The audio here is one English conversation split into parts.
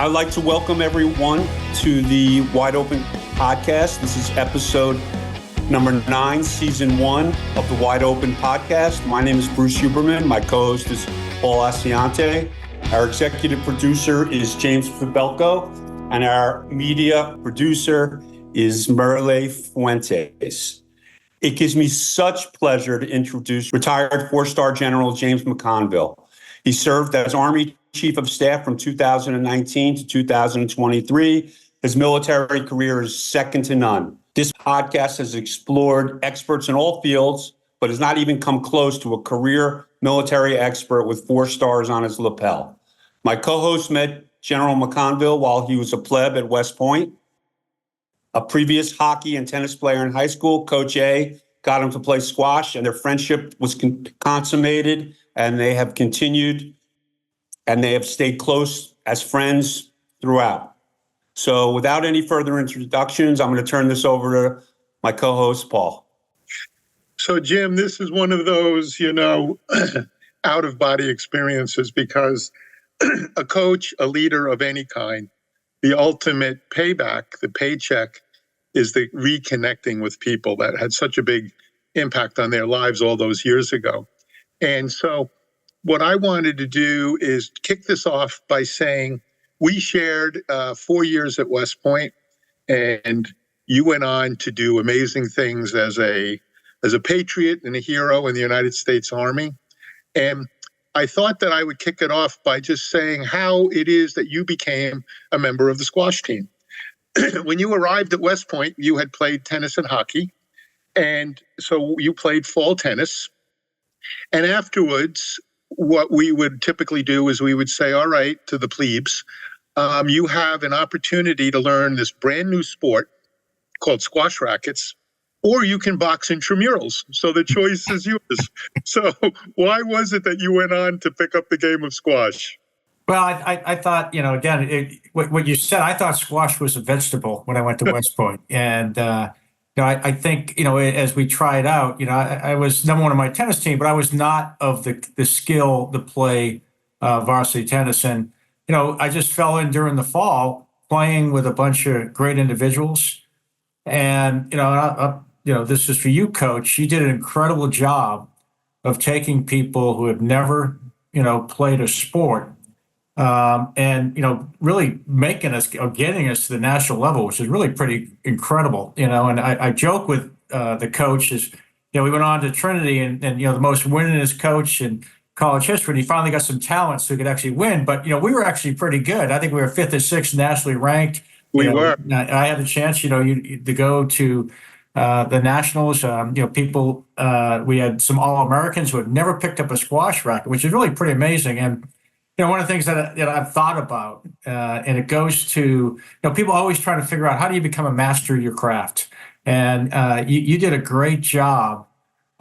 I'd like to welcome everyone to the Wide Open Podcast. This is episode number 9, season 1 of the Wide Open Podcast. My name is Bruce Huberman. My co-host is Paul Asiante. Our executive producer is James Fabelko, and our media producer is Merle Fuentes. It gives me such pleasure to introduce retired 4-star General James McConville. He served as Army Chief of Staff from 2019 to 2023. His military career is second to none. This podcast has explored experts in all fields, but has not even come close to a career military expert with 4 stars on his lapel. My co-host met General McConville while he was a plebe at West Point. A previous hockey and tennis player in high school, Coach A, got him to play squash, and their friendship was consummated, and they have continued, and they have stayed close as friends throughout. So without any further introductions, I'm going to turn this over to my co-host, Paul. So, Jim, this is one of those, out-of-body experiences, because a coach, a leader of any kind, the ultimate payback, the paycheck, is the reconnecting with people that had such a big impact on their lives all those years ago. And so what I wanted to do is kick this off by saying we shared 4 years at West Point, and you went on to do amazing things as a patriot and a hero in the United States Army. And I thought that I would kick it off by just saying how it is that you became a member of the squash team. When you arrived at West Point, you had played tennis and hockey, and so you played fall tennis. And afterwards, what we would typically do is we would say, all right, to the plebes, you have an opportunity to learn this brand new sport called squash rackets, or you can box intramurals. So the choice is yours. So why was it that you went on to pick up the game of squash? Well, I thought, again, what you said, I thought squash was a vegetable when I went to West Point. And, I think, as we tried out, I was number one on my tennis team, but I was not of the skill to play varsity tennis. And, I just fell in during the fall playing with a bunch of great individuals. And, this is for you, Coach. You did an incredible job of taking people who have never, played a sport and, really making us, getting us to the national level, which is really pretty incredible, and I joke with the coach is, we went on to Trinity and the most winningest coach in college history, and he finally got some talent so he could actually win. But, we were actually pretty good. I think we were 5th or 6th nationally ranked. We were. I had the chance, to go to the nationals. We had some All-Americans who had never picked up a squash racket, which is really pretty amazing. And one of the things that I've thought about, and it goes to, people always trying to figure out how do you become a master of your craft. And you did a great job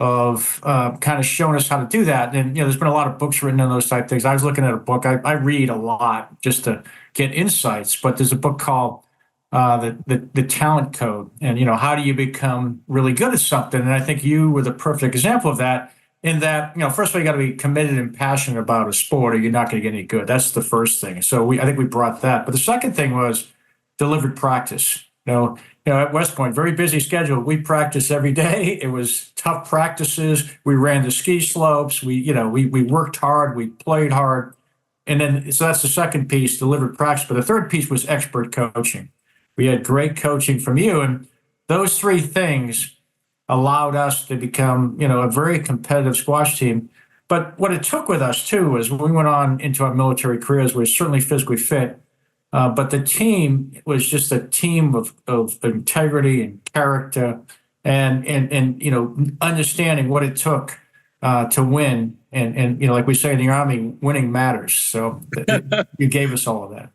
of kind of showing us how to do that. And, there's been a lot of books written on those type of things. I was looking at a book. I read a lot just to get insights, but there's a book called the Talent Code. And, how do you become really good at something? And I think you were the perfect example of that. In that, first of all, you got to be committed and passionate about a sport, or you're not going to get any good. That's the first thing. So I think we brought that. But the second thing was delivered practice. At West Point, very busy schedule. We practiced every day. It was tough practices. We ran the ski slopes. We worked hard. We played hard. And then, so that's the second piece, delivered practice. But the third piece was expert coaching. We had great coaching from you. And those 3 things allowed us to become, a very competitive squash team. But what it took with us, too, is when we went on into our military careers, we were certainly physically fit. But the team was just a team of integrity and character and understanding what it took to win. And like we say in the Army, winning matters. So you gave us all of that.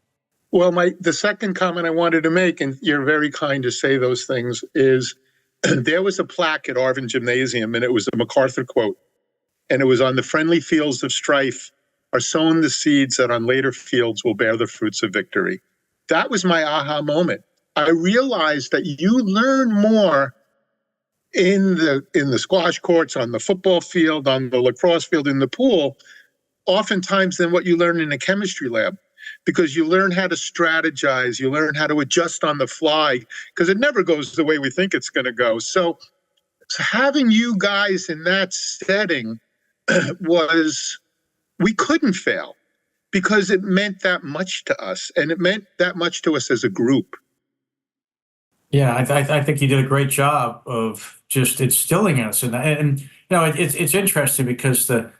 Well, the second comment I wanted to make, and you're very kind to say those things, is there was a plaque at Arvin Gymnasium, and it was a MacArthur quote. And it was, "On the friendly fields of strife are sown the seeds that on later fields will bear the fruits of victory." That was my aha moment. I realized that you learn more in the squash courts, on the football field, on the lacrosse field, in the pool, oftentimes than what you learn in a chemistry lab. because you learn how to strategize, you learn how to adjust on the fly, because it never goes the way we think it's going to go. So having you guys in that setting was, we couldn't fail because it meant that much to us, and it meant that much to us as a group. Yeah, I think you did a great job of just instilling us in that. And you know, it's interesting because the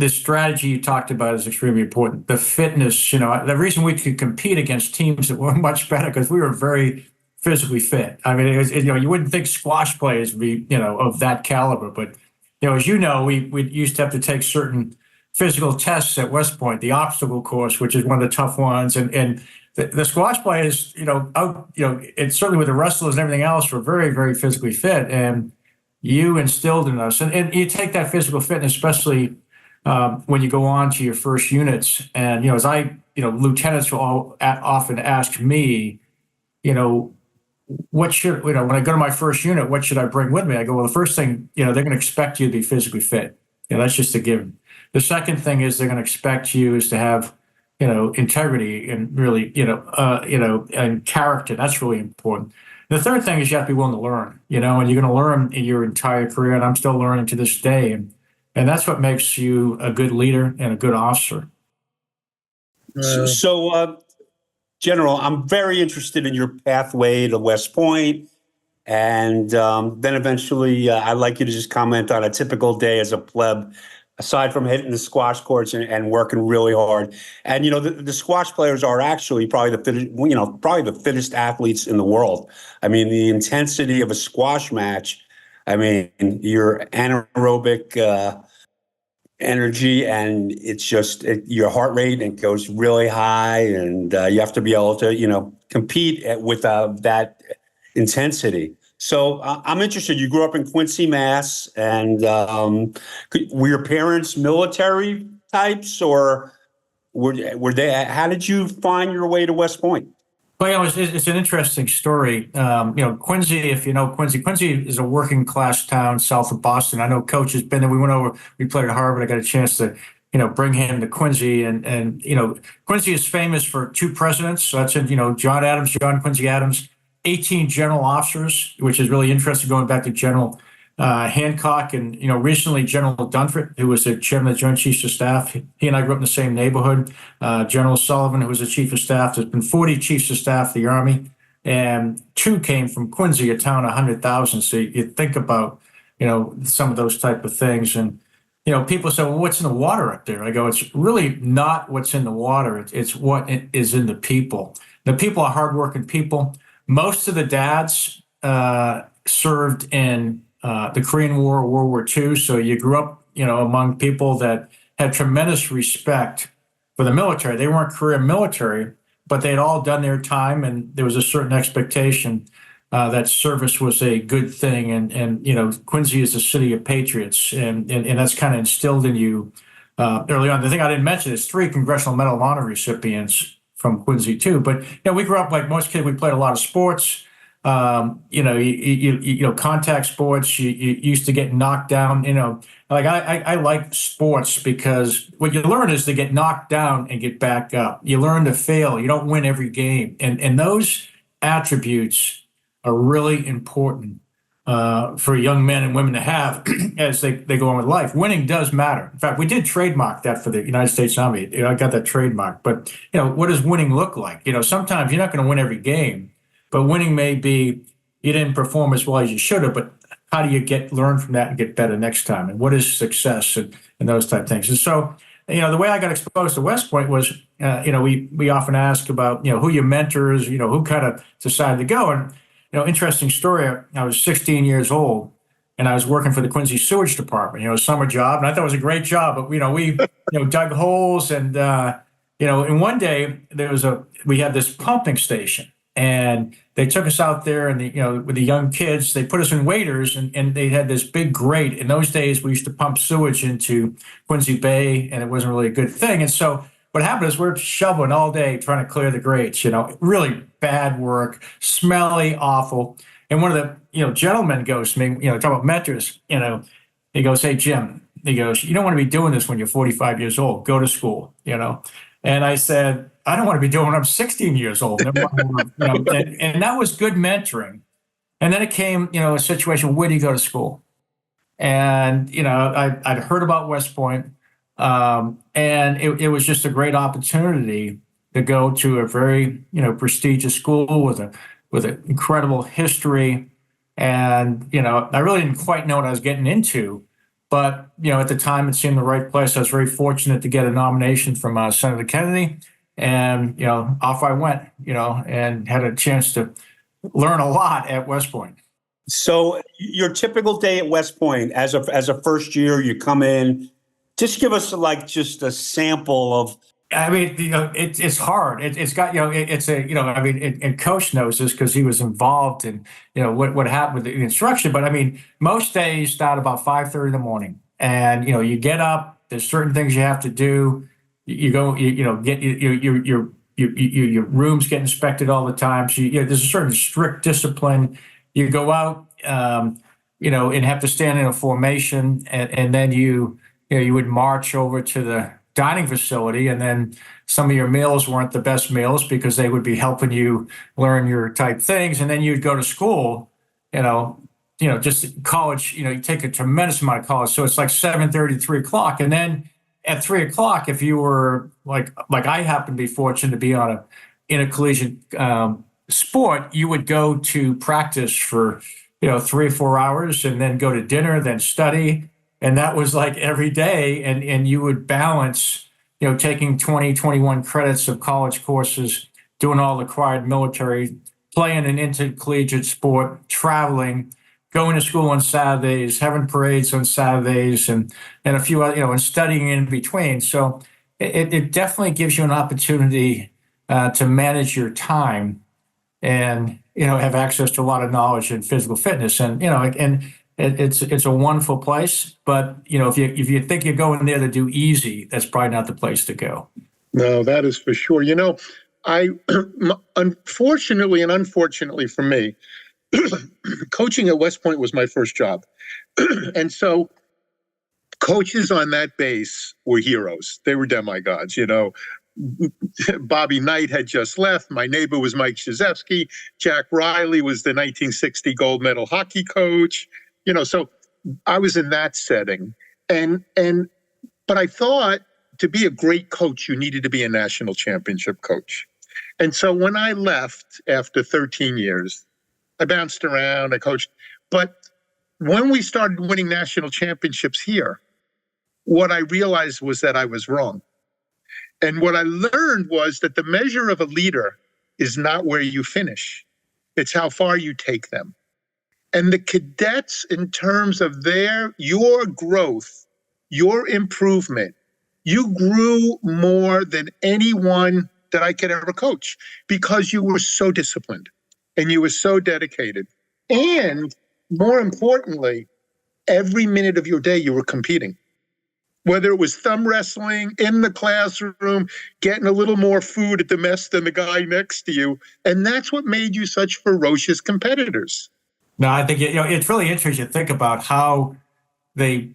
strategy you talked about is extremely important. The fitness, you know, the reason we could compete against teams that were much better because we were very physically fit. I mean, you know, you wouldn't think squash players would be, you know, of that caliber, but you know, as you know, we used to have to take certain physical tests at West Point, the obstacle course, which is one of the tough ones, and the squash players, you know, it's certainly with the wrestlers and everything else, were very, very physically fit. And you instilled in us, and you take that physical fitness, especially when you go on to your first units. And, you know, lieutenants will often ask me, you know, when I go to my first unit, what should I bring with me? I go, well, the first thing, you know, they're going to expect you to be physically fit. You know, that's just a given. The second thing is they're going to expect you is to have, you know, integrity and really, and character. That's really important. The third thing is you have to be willing to learn, you know, and you're going to learn in your entire career. And I'm still learning to this day. And that's what makes you a good leader and a good officer. So, General, I'm very interested in your pathway to West Point. And then eventually, I'd like you to just comment on a typical day as a pleb, aside from hitting the squash courts and working really hard. And, you know, the squash players are actually probably the fittest athletes in the world. I mean, the intensity of a squash match, I mean, your anaerobic energy, and it's just your heart rate, and it goes really high, and you have to be able to, you know, compete with that intensity. So I'm interested. You grew up in Quincy, Mass, and were your parents military types, or were they? How did you find your way to West Point? Well, you know, it's an interesting story. You know, Quincy, if you know Quincy is a working class town south of Boston. I know Coach has been there. We played at Harvard. I got a chance to, you know, bring him to Quincy, and you know, Quincy is famous for 2 presidents. So that's, you know, John Quincy Adams, 18 general officers, which is really interesting, going back to General Hancock, and, you know, recently General Dunford, who was the chairman of the Joint Chiefs of Staff. He and I grew up in the same neighborhood. General Sullivan, who was the chief of staff. There's been 40 chiefs of staff of the Army, and 2 came from Quincy, a town of 100,000. So you think about, you know, some of those type of things. And, you know, people say, well, what's in the water up there? I go, it's really not what's in the water. It's what is in the people. The people are hardworking people. Most of the dads served in the Korean War, World War II. So you grew up, you know, among people that had tremendous respect for the military. They weren't career military, but they had all done their time, and there was a certain expectation that service was a good thing. And you know, Quincy is a city of patriots, and that's kind of instilled in you early on. The thing I didn't mention is 3 Congressional Medal of Honor recipients from Quincy too. But, you know, we grew up like most kids. We played a lot of sports. You know, contact sports. You used to get knocked down. You know, like I like sports because what you learn is to get knocked down and get back up. You learn to fail. You don't win every game, and those attributes are really important for young men and women to have as they go on with life. Winning does matter. In fact, we did trademark that for the United States Army. You know, I got that trademark. But, you know, what does winning look like? You know, sometimes you're not going to win every game, but winning may be you didn't perform as well as you should have, but how do you learn from that and get better next time? And what is success and those type of things? And so, you know, the way I got exposed to West Point was, you know, we often ask about, you know, who your mentors, you know, who kind of decided to go. And, you know, interesting story. I was 16 years old, and I was working for the Quincy Sewage Department, you know, a summer job. And I thought it was a great job, but, you know, we, you know, dug holes, and, you know, and one day we had this pumping station, and they took us out there, and, you know, with the young kids, they put us in waders, and they had this big grate. In those days, we used to pump sewage into Quincy Bay, and it wasn't really a good thing. And so what happened is we're shoveling all day trying to clear the grates, you know, really bad work, smelly, awful. And one of the, you know, gentlemen goes to me, you know, talk about mentors, you know, he goes, hey, Jim, he goes, you don't want to be doing this when you're 45 years old. Go to school, you know. And I said, I don't want to be doing it when I'm 16 years old. Never mind, and that was good mentoring. And then it came, a situation, where do you go to school? And, I'd heard about West Point, and it was just a great opportunity to go to a very, prestigious school with an incredible history. And, I really didn't quite know what I was getting into. But, at the time, it seemed the right place. I was very fortunate to get a nomination from Senator Kennedy. And, off I went, and had a chance to learn a lot at West Point. So your typical day at West Point as a first year, you come in, just give us just a sample of. I mean, it's hard. It's got, and Coach knows this because he was involved in, what happened with the instruction. But I mean, most days start about 5:30 in the morning, and you get up. There's certain things you have to do. You go, get your rooms get inspected all the time. So there's a certain strict discipline. You go out, and have to stand in a formation, and then you would march over to the dining facility, and then some of your meals weren't the best meals because they would be helping you learn your type things, and then you'd go to school, just college. You take a tremendous amount of college, so it's like 7:30, 3 o'clock, and then at 3 o'clock, if you were like I happen to be fortunate to be on a intercollegiate sport, you would go to practice for 3 or 4 hours, and then go to dinner, then study. And that was like every day. And you would balance, taking 20, 21 credits of college courses, doing all the required military, playing an intercollegiate sport, traveling, going to school on Saturdays, having parades on Saturdays, and a few other, and studying in between. So it definitely gives you an opportunity to manage your time and, have access to a lot of knowledge in physical fitness. And, it's a wonderful place, but if you think you're going there to do easy, that's probably not the place to go. No, that is for sure. I unfortunately and unfortunately for me, coaching at West Point was my first job, and so coaches on that base were heroes. They were demigods. Bobby Knight had just left. My neighbor was Mike Krzyzewski. Jack Riley was the 1960 gold medal hockey coach. So I was in that setting. But I thought to be a great coach, you needed to be a national championship coach. And so when I left after 13 years, I bounced around, I coached. But when we started winning national championships here, what I realized was that I was wrong. And what I learned was that the measure of a leader is not where you finish. It's how far you take them. And the cadets, in terms of your growth, your improvement, you grew more than anyone that I could ever coach because you were so disciplined and you were so dedicated. And more importantly, every minute of your day you were competing. Whether it was thumb wrestling in the classroom, getting a little more food at the mess than the guy next to you. And that's what made you such ferocious competitors. No, I think it's really interesting to think about how they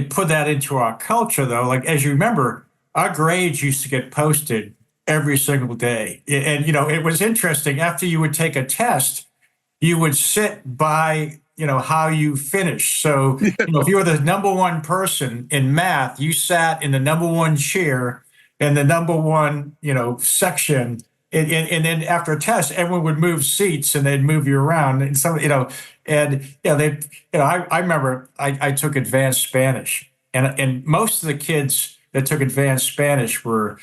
put that into our culture, though. Like, as you remember, our grades used to get posted every single day. And, it was interesting. After you would take a test, you would sit by, how you finished. So, if you were the number one person in math, you sat in the number one chair in the number one, section. And then after a test, everyone would move seats and they'd move you around. And I remember I took advanced Spanish, and most of the kids that took advanced Spanish were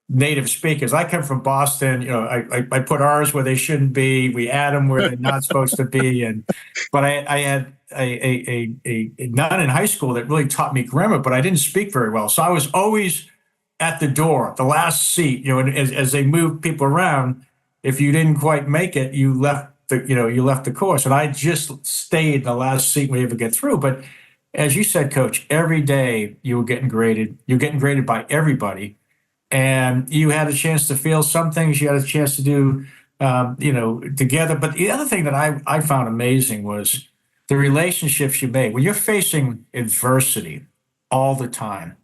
native speakers. I come from Boston. I put R's where they shouldn't be. We add them where they're not supposed to be. But I had a nun in high school that really taught me grammar, but I didn't speak very well. So I was always at the door, the last seat. And as they moved people around, if you didn't quite make it, you left the course. And I just stayed in the last seat we ever get through. But as you said, Coach, every day you were getting graded. You're getting graded by everybody. And you had a chance to feel some things you had a chance to do, together. But the other thing that I found amazing was the relationships you made. When you're facing adversity all the time,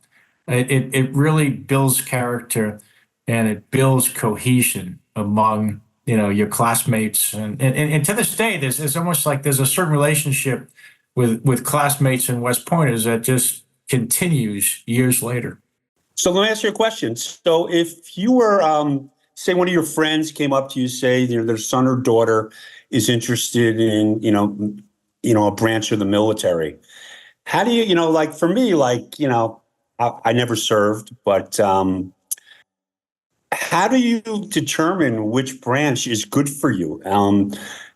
it really builds character. and it builds cohesion among your classmates, and to this day, there's almost like there's a certain relationship with classmates and West Pointers that just continues years later. So let me ask you a question. So if you were, say, one of your friends came up to you, say, their son or daughter is interested in, a branch of the military. How do you, like for me, I never served, but how do you determine which branch is good for you?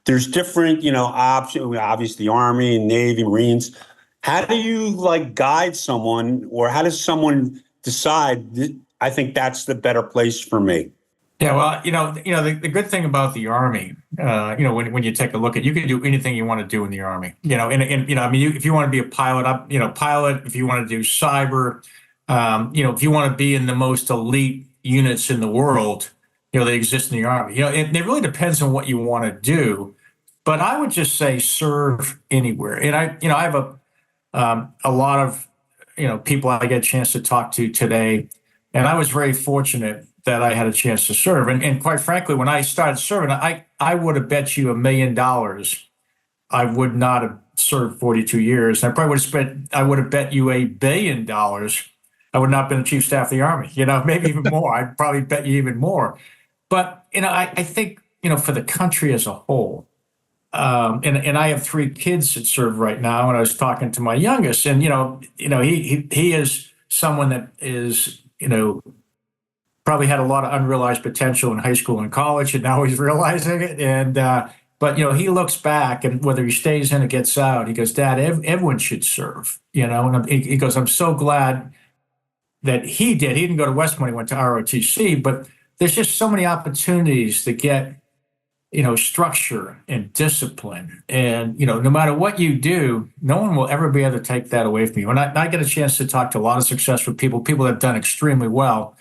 There's different, options, obviously Army, Navy, Marines. How do you guide someone, or how does someone decide I think that's the better place for me? Yeah, well, the good thing about the Army, when you take a look at, you can do anything you want to do in the Army. If you want to be a pilot, pilot. If you want to do cyber, if you want to be in the most elite units in the world, they exist in the Army. It really depends on what you want to do, but I would just say serve anywhere. And I have a lot of people I get a chance to talk to today, and I was very fortunate that I had a chance to serve. And quite frankly, when I started serving, I would have bet you $1 million I would not have served 42 years. I would have bet you $1 billion I would not have been the chief staff of the Army, maybe even more. I'd probably bet you even more. But, I think, for the country as a whole, and I have 3 kids that serve right now, and I was talking to my youngest, and, he is someone that is, probably had a lot of unrealized potential in high school and college, and now he's realizing it. And but he looks back, and whether he stays in or gets out, he goes, "Dad, everyone should serve." And he goes, "I'm so glad that he did. He didn't go to West Point; he went to ROTC. But there's just so many opportunities to get structure and discipline, and no matter what you do, no one will ever be able to take that away from you." And I get a chance to talk to a lot of successful people that have done extremely well.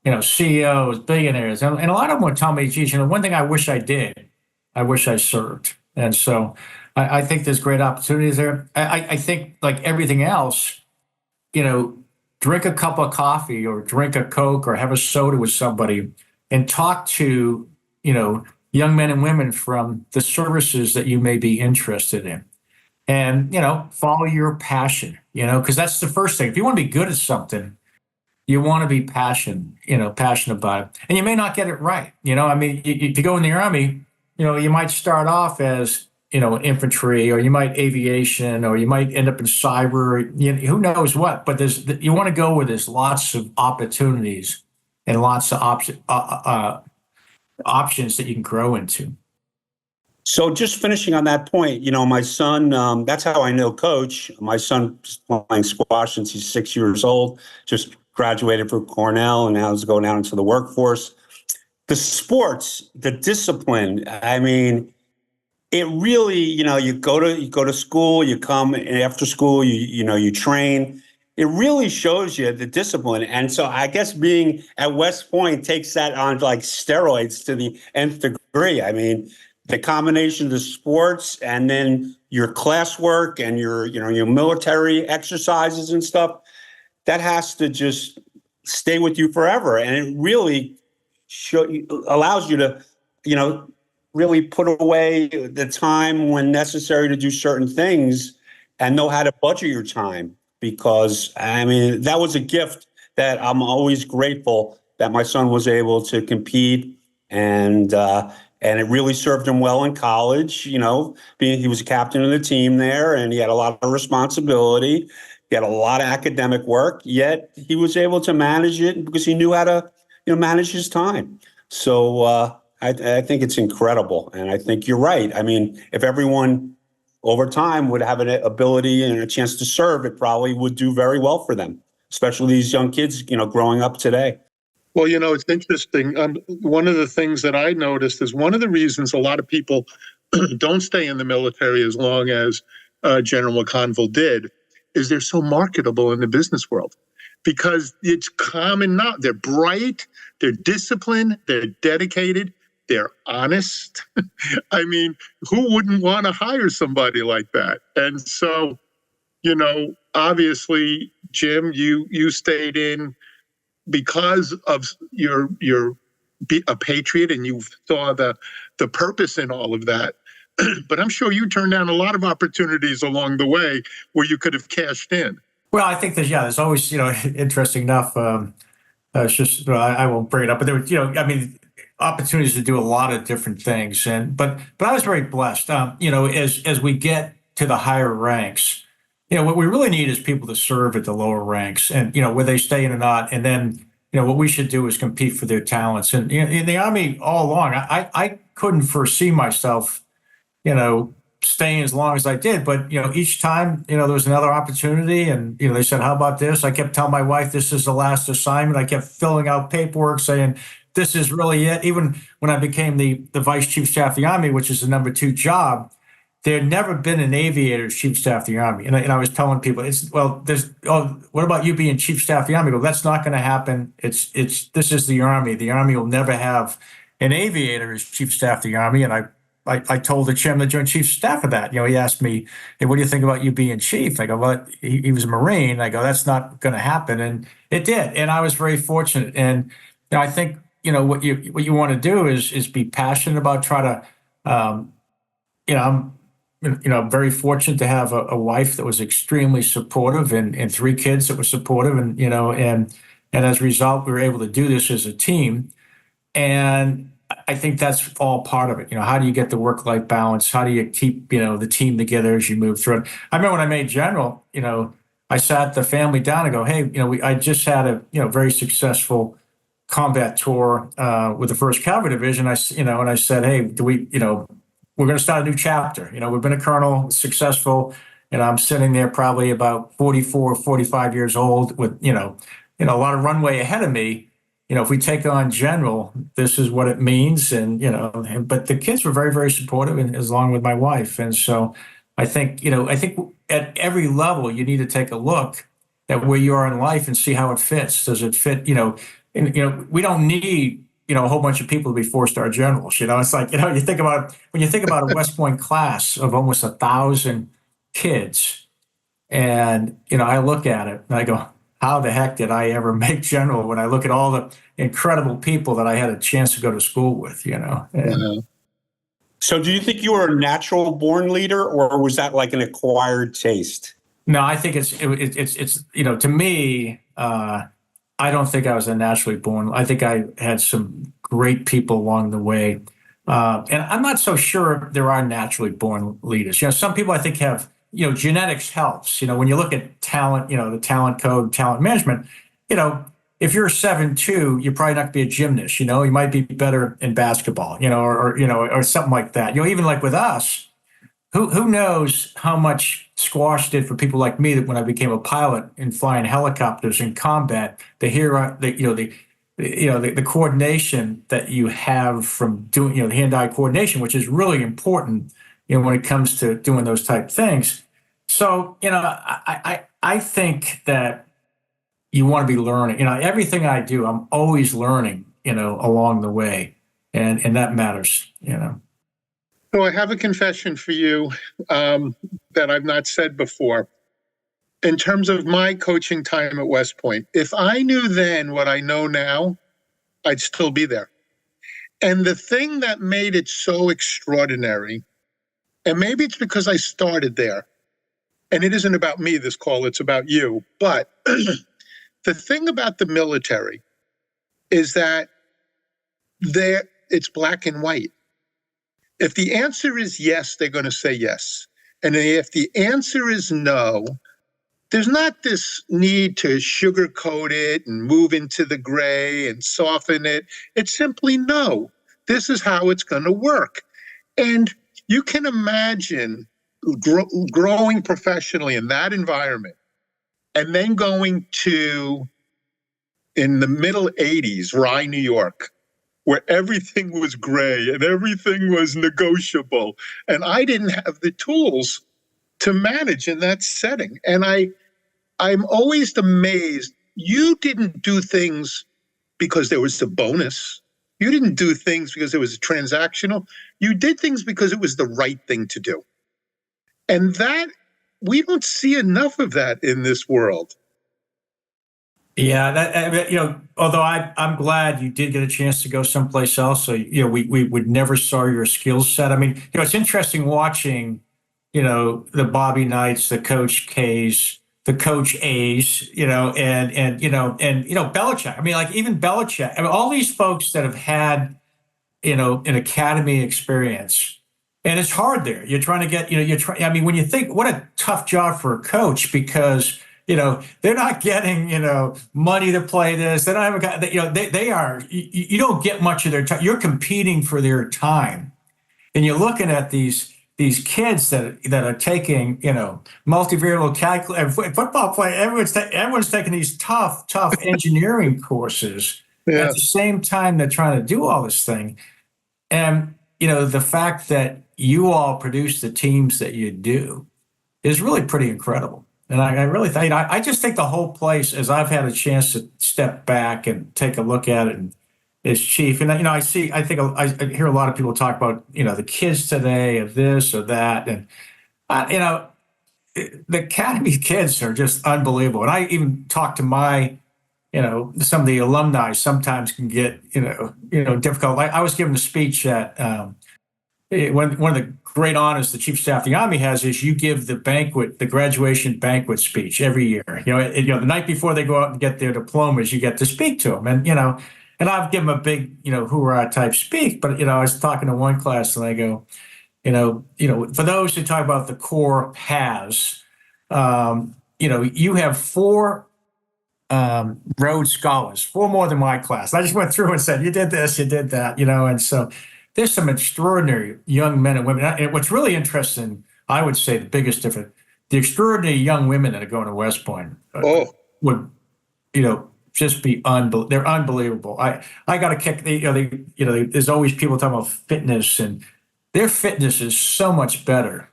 CEOs, billionaires, and a lot of them would tell me, geez, one thing I wish I did, I wish I served. And so I think there's great opportunities there. I think like everything else, drink a cup of coffee or drink a Coke or have a soda with somebody and talk to, young men and women from the services that you may be interested in. And, follow your passion, because that's the first thing. If you want to be good at something, you want to be passionate about it. And you may not get it right. If you go in the Army, you might start off as, infantry, or you might aviation, or you might end up in cyber, who knows what. But you want to go where there's lots of opportunities and lots of options that you can grow into. So just finishing on that point, my son, that's how I know Coach. My son's playing squash since he's 6 years old, just graduated from Cornell, and now is going out into the workforce. The sports, the discipline, it really, you go to school, you come after school, you train. It really shows you the discipline. And so I guess being at West Point takes that on like steroids to the nth degree. The combination of the sports and then your classwork and your military exercises and stuff, that has to just stay with you forever. And it really allows you to, really put away the time when necessary to do certain things and know how to budget your time. Because, that was a gift that I'm always grateful that my son was able to compete, and it really served him well in college, he was a captain of the team there, and he had a lot of responsibility. He had a lot of academic work, yet he was able to manage it because he knew how to, manage his time. So I think it's incredible. And I think you're right. If everyone over time would have an ability and a chance to serve, it probably would do very well for them, especially these young kids, growing up today. Well, it's interesting. One of the things that I noticed is one of the reasons a lot of people don't stay in the military as long as General McConville did is they're so marketable in the business world, because it's common now. They're bright, they're disciplined, they're dedicated, they're honest. Who wouldn't want to hire somebody like that? And so, obviously, Jim, you stayed in because of your a patriot and you saw the purpose in all of that. But I'm sure you turned down a lot of opportunities along the way where you could have cashed in. Well, I think there's always, interesting enough. It's just, I won't bring it up, but there were, opportunities to do a lot of different things. But I was very blessed. As we get to the higher ranks, what we really need is people to serve at the lower ranks, and where they stay in or not. And then, what we should do is compete for their talents. And in the Army all along, I couldn't foresee myself, staying as long as I did. But, each time, there was another opportunity, and, they said, how about this? I kept telling my wife, this is the last assignment. I kept filling out paperwork saying, this is really it. Even when I became the Vice Chief Staff of the Army, which is the number 2 job, there had never been an aviator as Chief Staff of the Army. And I was telling people, what about you being Chief Staff of the Army? Well, that's not going to happen. This is the Army. The Army will never have an aviator as Chief Staff of the Army. And I told the chairman of the Joint Chiefs of Staff of that. He asked me, hey, what do you think about you being chief? I go, well, he was a Marine. I go, that's not going to happen. And it did. And I was very fortunate. And I think, what you want to do is be passionate about I'm very fortunate to have a wife that was extremely supportive and 3 kids that were supportive. And as a result, we were able to do this as a team. And I think that's all part of it. How do you get the work-life balance? How do you keep, the team together as you move through it? I remember when I made general, I sat the family down and go, hey, I just had a, very successful combat tour with the 1st Cavalry Division. I said, hey, we're going to start a new chapter. We've been a colonel, successful, and I'm sitting there probably about 44, 45 years old with, a lot of runway ahead of me. If we take on general, this is what it means. But the kids were very, very supportive, and along with my wife. And so I think at every level, you need to take a look at where you are in life and see how it fits. Does it fit, we don't need, a whole bunch of people to be 4-star generals. It's like, when you think about a West Point class of almost 1,000 kids, and, I look at it and I go, how the heck did I ever make general when I look at all the incredible people that I had a chance to go to school with, So do you think you were a natural born leader, or was that like an acquired taste? No, I think it's to me, I don't think I was a naturally born. I think I had some great people along the way. And I'm not so sure there are naturally born leaders. Some people I think have, genetics helps. When you look at talent, the talent code, talent management, if you're 7'2", you're probably not going to be a gymnast. You might be better in basketball, or something like that. Even like with us, who knows how much squash did for people like me that when I became a pilot and flying helicopters in combat, the coordination that you have from doing, the hand-eye coordination, which is really important, when it comes to doing those type things. So, I think that you want to be learning. Everything I do, I'm always learning, along the way, and that matters, So I have a confession for you that I've not said before. In terms of my coaching time at West Point, if I knew then what I know now, I'd still be there. And the thing that made it so extraordinary, and maybe it's because I started there, and it isn't about me, this call, it's about you, but the thing about the military is that it's black and white. If the answer is yes, they're going to say yes. And if the answer is no, there's not this need to sugarcoat it and move into the gray and soften it. It's simply no. This is how it's going to work. And you can imagine growing professionally in that environment and then going to, in the middle 80s, Rye, New York, where everything was gray and everything was negotiable. And I didn't have the tools to manage in that setting. And I'm always amazed. You didn't do things because there was a bonus. You didn't do things because it was transactional. You did things because it was the right thing to do. And that, we don't see enough of that in this world. Yeah, although I'm glad you did get a chance to go someplace else. So, we would never saw your skill set. I mean, it's interesting watching, the Bobby Knights, the Coach K's, the Coach A's, and Belichick. I mean, like even Belichick, I mean, all these folks that have had, an academy experience. And it's hard there. You're trying to get, I mean, when you think what a tough job for a coach, because they're not getting, money to play this. They don't have a guy, they are, you don't get much of their time. You're competing for their time. And you're looking at these kids that are taking, multivariable calculus, football play. Everyone's taking these tough engineering courses. Yeah. At the same time, they're trying to do all this thing. And, the fact that you all produce the teams that you do is really pretty incrediable. And I really think, I just think the whole place, as I've had a chance to step back and take a look at it, and as chief, and I hear a lot of people talk about, the kids today of this or that, and the academy kids are just unbelievable. And I even talk to my, some of the alumni sometimes can get, difficult. I was given a speech at one of the great honors the Chief of Staff of the Army has is you give the graduation banquet speech every year. The night before they go out and get their diplomas, you get to speak to them. And, and I've given them a big, hoorah type speak. But, I was talking to one class and I go, for those who talk about the core paths, you have 4 Rhodes Scholars, 4 more than my class. I just went through and said, you did this, you did that, and so there's some extraordinary young men and women. And what's really interesting, I would say the biggest difference, the extraordinary young women that are going to West Point would, just be they're unbelievable. I got a kick. There's always people talking about fitness, and their fitness is so much better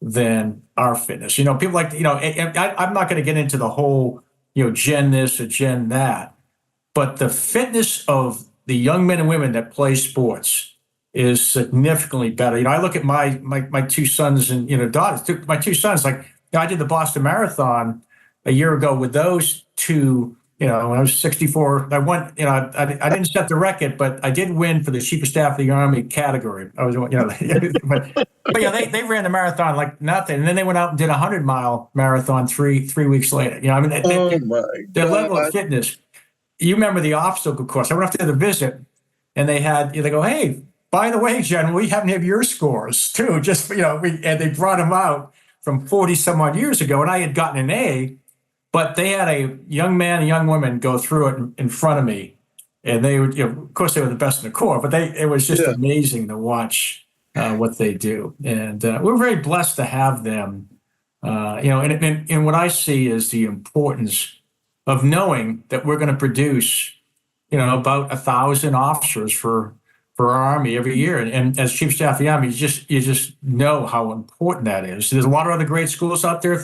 than our fitness. People like, I'm not going to get into the whole, gen this or gen that, but the fitness of the young men and women that play sports is significantly better. I look at my 2 sons and, daughters, my 2 sons, like I did the Boston Marathon a year ago with those 2, when I was 64, I won, I didn't set the record, but I did win for the Chief of Staff of the Army category. I was, but yeah, they ran the marathon like nothing. And then they went out and did a 100-mile marathon three weeks later. Their level of fitness. You remember the obstacle course. I went up there to visit, and they go, hey, by the way, Jen, we have any of your scores too. Just, and they brought them out from 40 some odd years ago. And I had gotten an A, but they had a young man and young woman go through it in front of me. And they would, of course they were the best in the Corps, but it was just amazing to watch what they do. And we're very blessed to have them, and what I see is the importance of knowing that we're going to produce, about 1,000 officers for our Army every year. And as Chief of Staff of the Army, you just know how important that is. There's a lot of other great schools out there.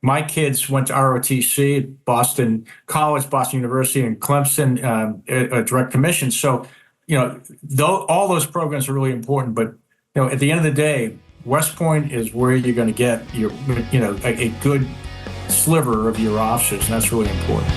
My kids went to ROTC, Boston College, Boston University, and Clemson, a direct commission. So, all those programs are really important. But, at the end of the day, West Point is where you're going to get your, a good sliver of your officers, and that's really important.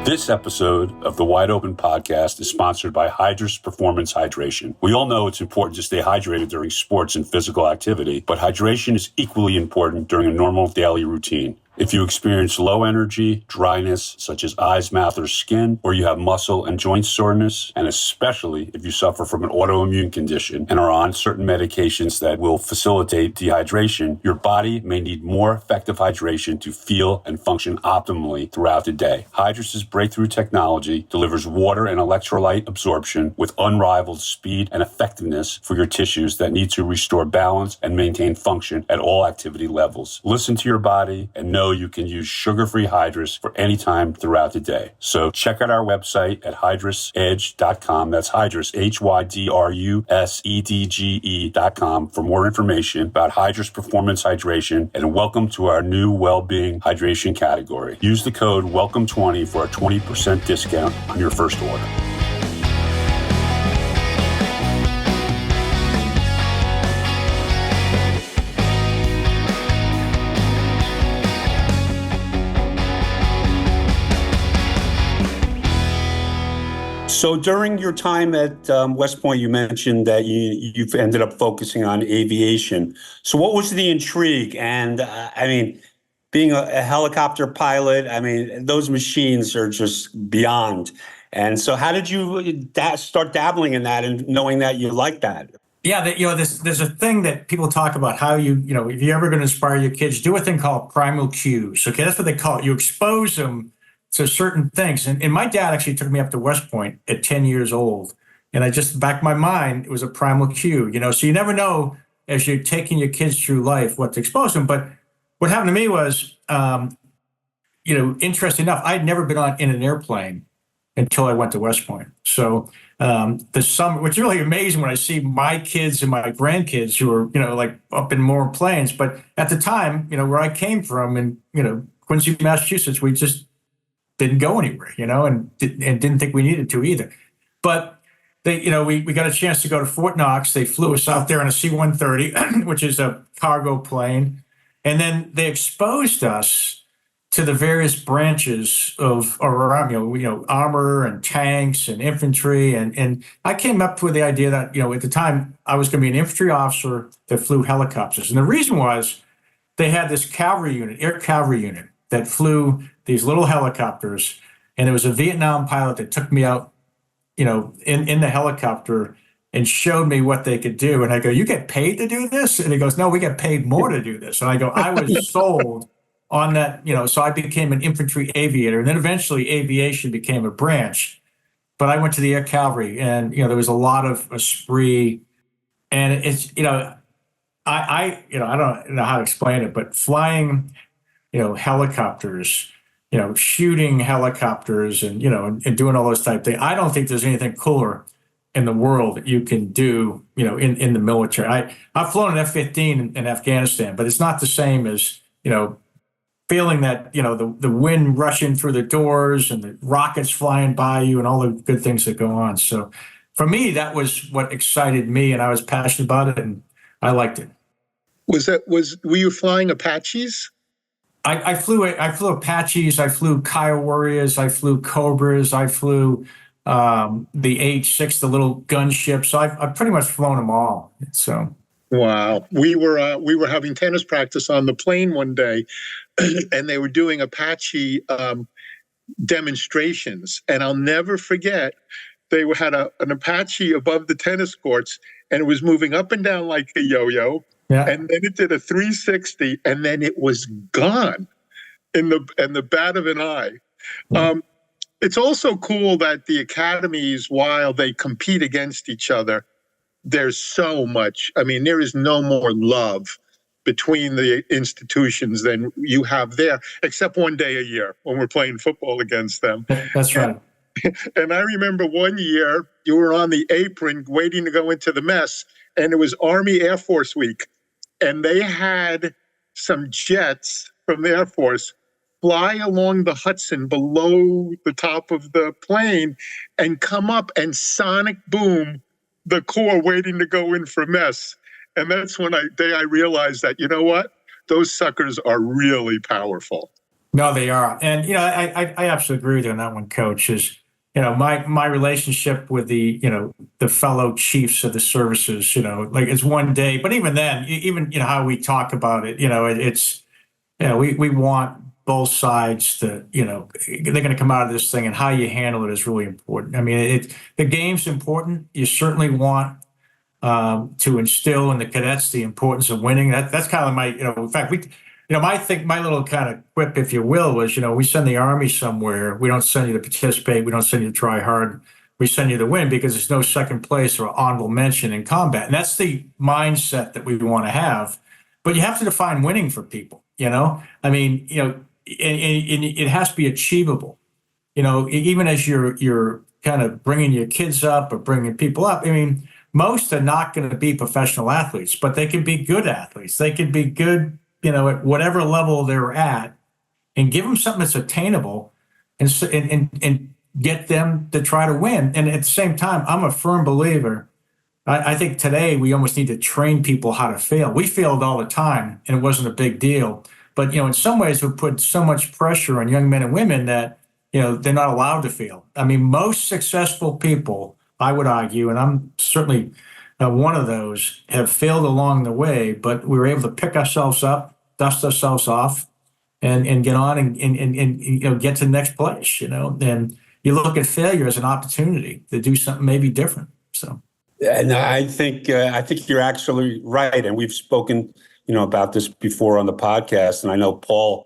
This episode of the Wide Open Podcast is sponsored by Hydrus Performance Hydration. We all know it's important to stay hydrated during sports and physical activity, but hydration is equally important during a normal daily routine. If you experience low energy, dryness, such as eyes, mouth, or skin, or you have muscle and joint soreness, and especially if you suffer from an autoimmune condition and are on certain medications that will facilitate dehydration, your body may need more effective hydration to feel and function optimally throughout the day. Hydrus' breakthrough technology delivers water and electrolyte absorption with unrivaled speed and effectiveness for your tissues that need to restore balance and maintain function at all activity levels. Listen to your body and know you can use sugar-free Hydrus for any time throughout the day. So check out our website at hydrusedge.com. That's Hydrus, HYDRUSEDGE.com for more information about Hydrus Performance Hydration, and welcome to our new well-being hydration category. Use the code WELCOME20 for a 20% discount on your first order. So during your time at West Point, you mentioned that you've ended up focusing on aviation. So what was the intrigue? And I mean, being a helicopter pilot, I mean, those machines are just beyond. And so how did you start dabbling in that and knowing that you like that? Yeah, there's a thing that people talk about how if you're ever going to inspire your kids, do a thing called primal cues. Okay, that's what they call it. You expose them to certain things. And my dad actually took me up to West Point at 10 years old. And I just, back in my mind, it was a primal cue, so you never know as you're taking your kids through life what to expose them. But what happened to me was, interesting enough, I'd never been in an airplane until I went to West Point. So the summer, which is really amazing when I see my kids and my grandkids who are, like up in more planes. But at the time, where I came from in, Quincy, Massachusetts, we just didn't go anywhere, and didn't think we needed to either. But we got a chance to go to Fort Knox. They flew us out there in a C-130, which is a cargo plane. And then they exposed us to the various branches of our army, armor and tanks and infantry. And I came up with the idea that, at the time I was going to be an infantry officer that flew helicopters. And the reason was they had this cavalry unit, air cavalry unit, that flew these little helicopters. And there was a Vietnam pilot that took me out, in the helicopter and showed me what they could do. And I go, "You get paid to do this?" And he goes, "No, we get paid more to do this." And I go, I was sold on that, so I became an infantry aviator. And then eventually aviation became a branch. But I went to the Air Cavalry and, there was a lot of esprit. And it's, I don't know how to explain it, but flying, helicopters, shooting helicopters and, and doing all those type of things. I don't think there's anything cooler in the world that you can do, in the military. I've flown an F-15 in Afghanistan, but it's not the same as, feeling that, the wind rushing through the doors and the rockets flying by you and all the good things that go on. So for me, that was what excited me, and I was passionate about it and I liked it. Were you flying Apaches? I flew Apaches, I flew Kiowa Warriors, I flew Cobras, I flew the H-6, the little gunships. I've pretty much flown them all. So wow, we were having tennis practice on the plane one day, and they were doing Apache demonstrations, and I'll never forget. They had an Apache above the tennis courts, and it was moving up and down like a yo-yo. Yeah. And then it did a 360, and then it was gone in the bat of an eye. It's also cool that the academies, while they compete against each other, there's so much. I mean, there is no more love between the institutions than you have there, except one day a year when we're playing football against them. That's right. And I remember one year you were on the apron waiting to go into the mess, and it was Army Air Force Week. And they had some jets from the Air Force fly along the Hudson below the top of the plane and come up and sonic boom the Corps waiting to go in for mess. And that's when I realized that, those suckers are really powerful. No, they are. And, I absolutely agree with you on that one, Coach, is, my relationship with the fellow chiefs of the services, like it's one day, but even then, how we talk about it, it's, we want both sides to, they're going to come out of this thing, and how you handle it is really important. I mean, the game's important. You certainly want to instill in the cadets the importance of winning. That's kind of my, in fact, my little kind of quip, if you will, was, we send the Army somewhere. We don't send you to participate. We don't send you to try hard. We send you to win, because there's no second place or honorable mention in combat. And that's the mindset that we want to have. But you have to define winning for people, I mean, and it has to be achievable, even as you're kind of bringing your kids up or bringing people up. I mean, most are not going to be professional athletes, but they can be good athletes. They can be good, at whatever level they're at, and give them something that's attainable and get them to try to win. And at the same time, I'm a firm believer. I think today we almost need to train people how to fail. We failed all the time, and it wasn't a big deal. But, in some ways we put so much pressure on young men and women that they're not allowed to fail. I mean, most successful people, I would argue, and I'm certainly one of those, have failed along the way, but we were able to pick ourselves up, dust ourselves off, and get on and get to the next place, and you look at failure as an opportunity to do something maybe different. So, and I think you're absolutely right. And we've spoken, about this before on the podcast. And I know Paul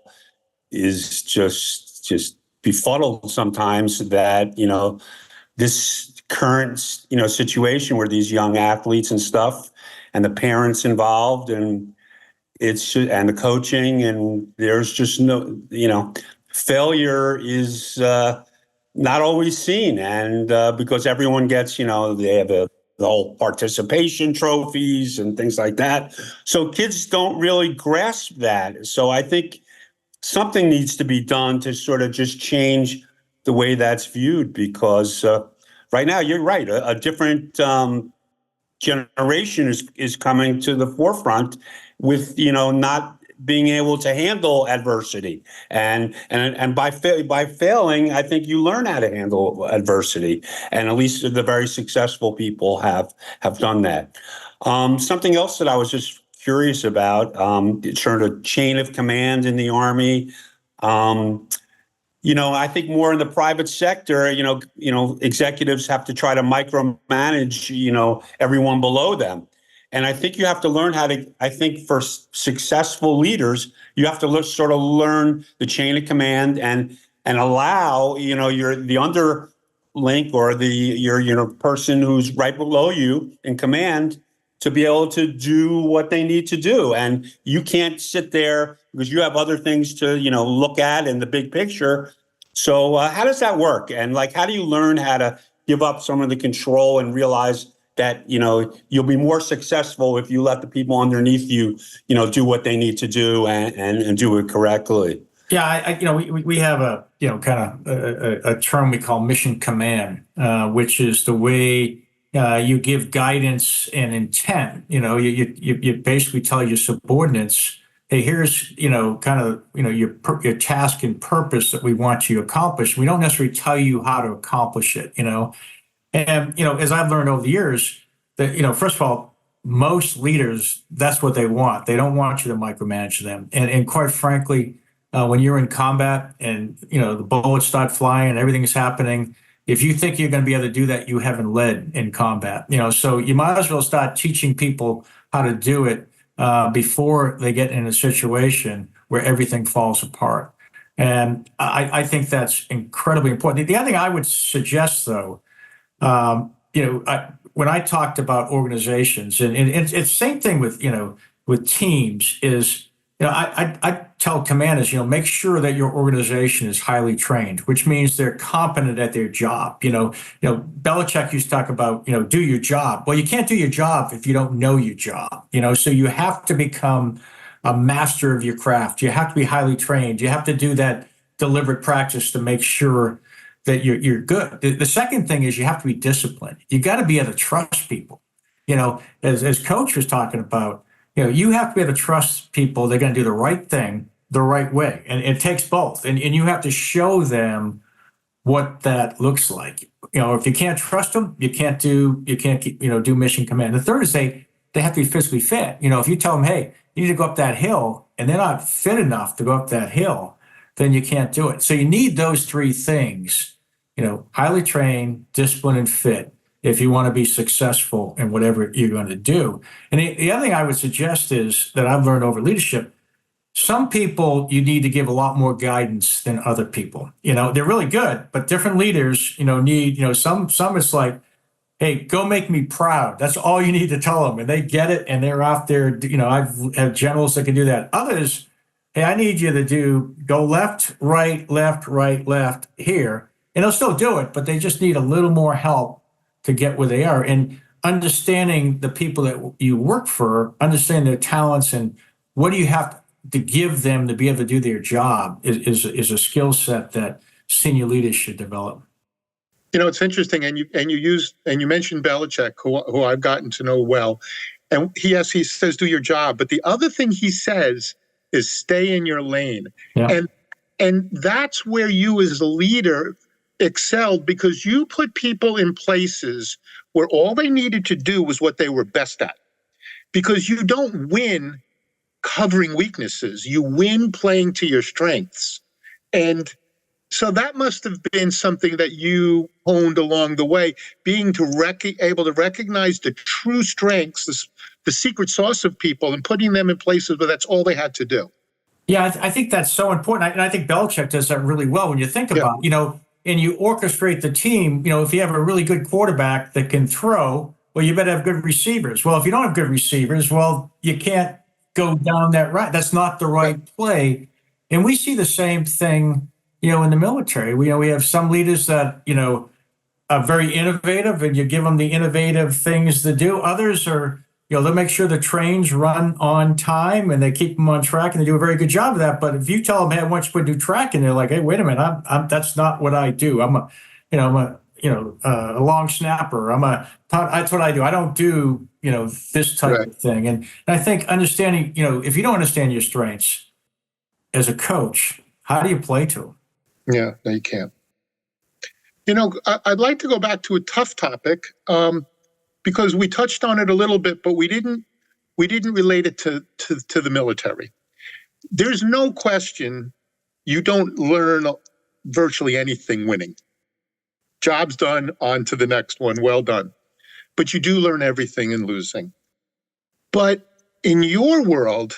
is just befuddled sometimes that, this current, situation where these young athletes and stuff and the parents involved and the coaching, and there's just no, failure is not always seen. And because everyone gets, they have the whole participation trophies and things like that. So kids don't really grasp that. So I think something needs to be done to sort of just change the way that's viewed, because right now, you're right, a different generation is coming to the forefront with, not being able to handle adversity. And by failing, I think you learn how to handle adversity. And at least the very successful people have done that. Something else that I was just curious about, sort of chain of command in the Army. I think more in the private sector, executives have to try to micromanage, everyone below them. And I think you have to learn I think for successful leaders, you have to sort of learn the chain of command and allow, the underlink or your person who's right below you in command to be able to do what they need to do. And you can't sit there because you have other things to, look at in the big picture. So how does that work? And how do you learn how to give up some of the control and realize that, you'll be more successful if you let the people underneath you, do what they need to do and do it correctly? Yeah, we have a kind of a term we call mission command, which is the way you give guidance and intent. You basically tell your subordinates, hey, here's kind of your task and purpose that we want you to accomplish. We don't necessarily tell you how to accomplish it. And, as I've learned over the years that, first of all, most leaders, that's what they want. They don't want you to micromanage them. And quite frankly, when you're in combat and, the bullets start flying and everything is happening, if you think you're going to be able to do that, you haven't led in combat. So you might as well start teaching people how to do it before they get in a situation where everything falls apart. And I think that's incredibly important. The other thing I would suggest, though, when I talked about organizations, and it's the same thing with teams, is I tell commanders, make sure that your organization is highly trained, which means they're competent at their job. Belichick used to talk about do your job. Well, you can't do your job if you don't know your job. So you have to become a master of your craft. You have to be highly trained. You have to do that deliberate practice to make sure that you're good. The second thing is you have to be disciplined. You got to be able to trust people. As Coach was talking about, you have to be able to trust people. They're going to do the right thing the right way. And it takes both. And you have to show them what that looks like. If you can't trust them, you can't do mission command. The third is they have to be physically fit. If you tell them, hey, you need to go up that hill, and they're not fit enough to go up that hill, then you can't do it. So you need those three things, highly trained, disciplined, and fit if you want to be successful in whatever you're going to do. And the other thing I would suggest is that I've learned over leadership, some people you need to give a lot more guidance than other people. They're really good, but different leaders, need, some it's like, hey, go make me proud. That's all you need to tell them. And they get it and they're off there. I've had generals that can do that. Others, hey, I need you to go left, right, left here. And they'll still do it, but they just need a little more help to get where they are. And understanding the people that you work for, understand their talents and what do you have to give them to be able to do their job is a skill set that senior leaders should develop. It's interesting, and you mentioned Belichick, who I've gotten to know well, and he says do your job, but the other thing he says is stay in your lane. Yeah. And And that's where you as a leader excelled, because you put people in places where all they needed to do was what they were best at. Because you don't win covering weaknesses, you win playing to your strengths. And so that must have been something that you honed along the way, being able to recognize the true strengths, the secret sauce of people, and putting them in places where that's all they had to do. Yeah, I think that's so important. And I think Belichick does that really well when you think about, and you orchestrate the team. If you have a really good quarterback that can throw, well, you better have good receivers. Well, if you don't have good receivers, well, you can't go down that right. That's not the right play. And we see the same thing, in the military. We have some leaders that, are very innovative, and you give them the innovative things to do. Others are, they'll make sure the trains run on time and they keep them on track, and they do a very good job of that. But if you tell them, hey, I want you to put new track in, they're like, hey, wait a minute, that's not what I do. I'm a long snapper. That's what I do. I don't do, this type of thing. And I think understanding, if you don't understand your strengths as a coach, how do you play to them? Yeah, no, you can't. I'd like to go back to a tough topic, because we touched on it a little bit, but we didn't relate it to the military. There's no question you don't learn virtually anything winning. Job's done, on to the next one, well done. But you do learn everything in losing. But in your world,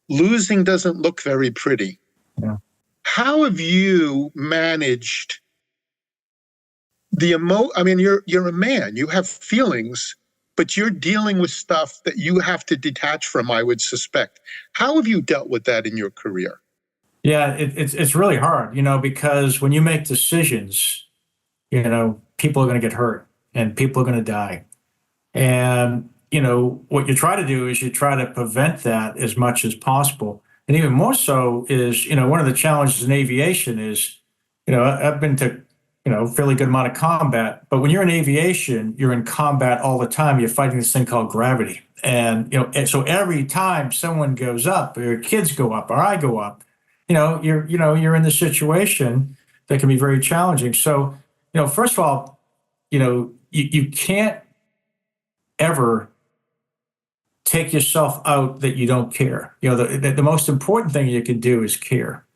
losing doesn't look very pretty. Yeah. How have you managed you're a man, you have feelings, but you're dealing with stuff that you have to detach from, I would suspect. How have you dealt with that in your career? Yeah, it's really hard, because when you make decisions, people are going to get hurt and people are going to die. And, what you try to do is you try to prevent that as much as possible. And even more so is, one of the challenges in aviation is, I've been to, fairly good amount of combat, but when you're in aviation, you're in combat all the time. You're fighting this thing called gravity. And, and so every time someone goes up, or your kids go up, or I go up, you're in this situation that can be very challenging. So, first of all, you can't ever take yourself out that you don't care. The most important thing you can do is care.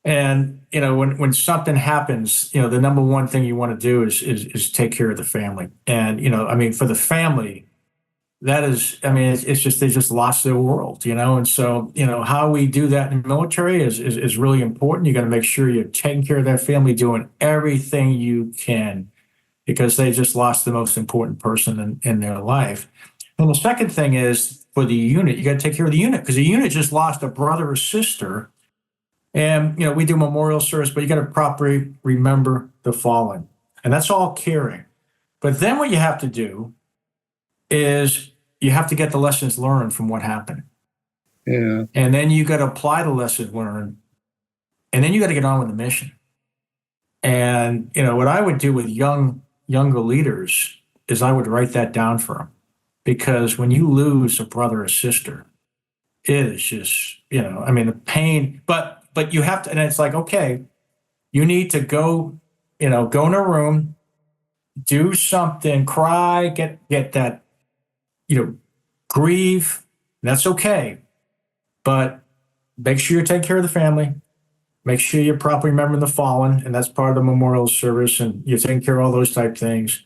And, when something happens, the number one thing you want to do is take care of the family. And, for the family, that is, it's just, they just lost their world, and so, how we do that in the military is really important. You got to make sure you're taking care of that family, doing everything you can, because they just lost the most important person in their life. And the second thing is, for the unit, you got to take care of the unit, because the unit just lost a brother or sister. And, we do memorial service, but you got to properly remember the fallen. And that's all caring. But then what you have to do is you have to get the lessons learned from what happened. Yeah. And then you got to apply the lessons learned. And then you got to get on with the mission. And, what I would do with younger leaders is I would write that down for them. Because when you lose a brother or sister, it is just, the pain, but you have to, and it's like, okay, you need to go in a room, do something, cry, get that, grieve. That's okay. But make sure you take care of the family. Make sure you're properly remembering the fallen, and that's part of the memorial service, and you're taking care of all those type things.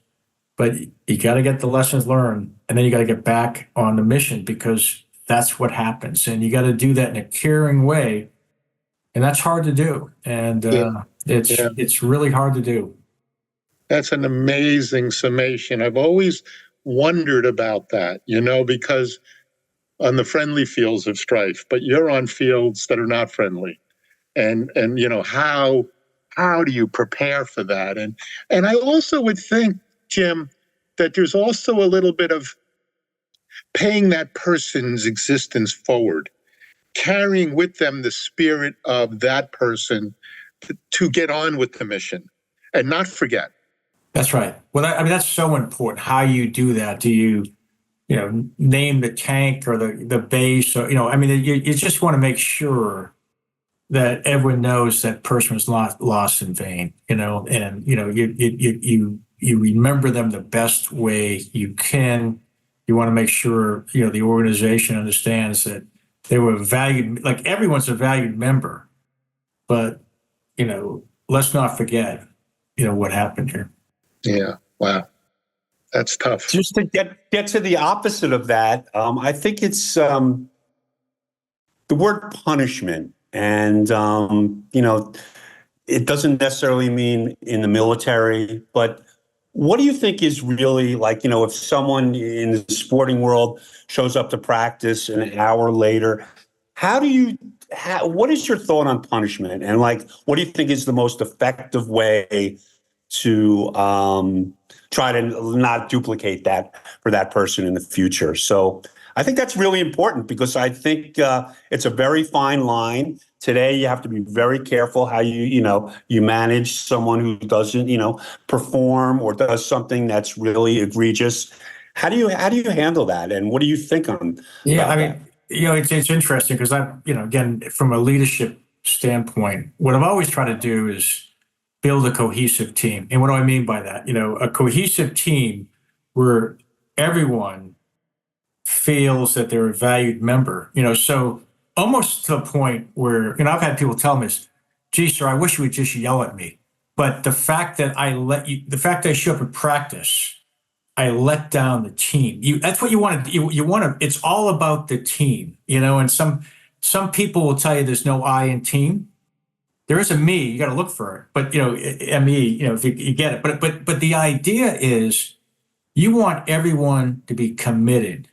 But you got to get the lessons learned, and then you got to get back on the mission, because that's what happens. And you got to do that in a caring way. And that's hard to do. And it's really hard to do. That's an amazing summation. I've always wondered about that, because on the friendly fields of strife, but you're on fields that are not friendly. And how do you prepare for that? And I also would think, Jim, that there's also a little bit of paying that person's existence forward, carrying with them the spirit of that person to get on with the mission and not forget. That's right. Well, that's so important. How you do that? Do you, name the tank or the base? Or, you just want to make sure that everyone knows that person was not lost in vain, and you remember them the best way you can. You want to make sure, the organization understands that they were valued, like everyone's a valued member, but, let's not forget, what happened here. Yeah. Wow. That's tough. Just to get to the opposite of that, I think it's the word punishment. And, it doesn't necessarily mean in the military, but what do you think is really like, if someone in the sporting world shows up to practice an hour later, what is your thought on punishment? And like, what do you think is the most effective way to try to not duplicate that for that person in the future? So I think that's really important because I think it's a very fine line. Today, you have to be very careful how you manage someone who doesn't, perform or does something that's really egregious. How do you handle that? And what do you think on? Yeah, I mean, it's interesting because again, from a leadership standpoint, what I've always tried to do is build a cohesive team. And what do I mean by that? A cohesive team where everyone feels that they're a valued member, so almost to the point where, I've had people tell me, gee, sir, I wish you would just yell at me. But the fact that I show up at practice, I let down the team. That's what you want to do. You want to, it's all about the team, and some people will tell you there's no I in team. There is a me, you got to look for it. But, me, if you get it. But the idea is you want everyone to be committed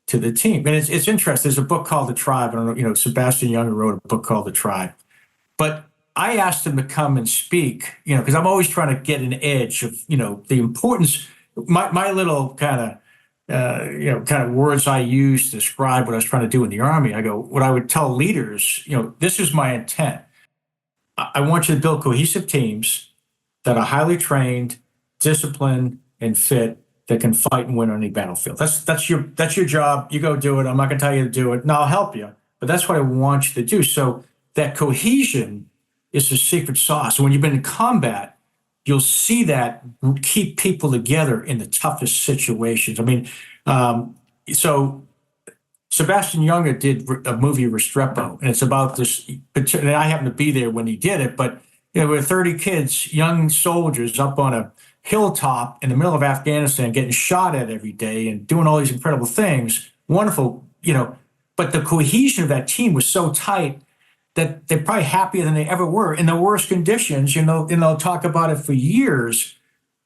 to the team. And it's interesting. There's a book called The Tribe. I don't know, Sebastian Junger wrote a book called The Tribe. But I asked him to come and speak, because I'm always trying to get an edge of, the importance, my little kind of words I use to describe what I was trying to do in the Army. I go, what I would tell leaders, this is my intent. I want you to build cohesive teams that are highly trained, disciplined, and fit, that can fight and win on any battlefield. That's your job. You go do it. I'm not going to tell you to do it. No, I'll help you. But that's what I want you to do. So that cohesion is the secret sauce. And when you've been in combat, you'll see that keep people together in the toughest situations. I mean, so Sebastian Junger did a movie Restrepo, and it's about this. And I happened to be there when he did it, but there were 30 kids, young soldiers, up on a hilltop in the middle of Afghanistan, getting shot at every day and doing all these incredible things. Wonderful, but the cohesion of that team was so tight that they're probably happier than they ever were in the worst conditions, and they'll talk about it for years.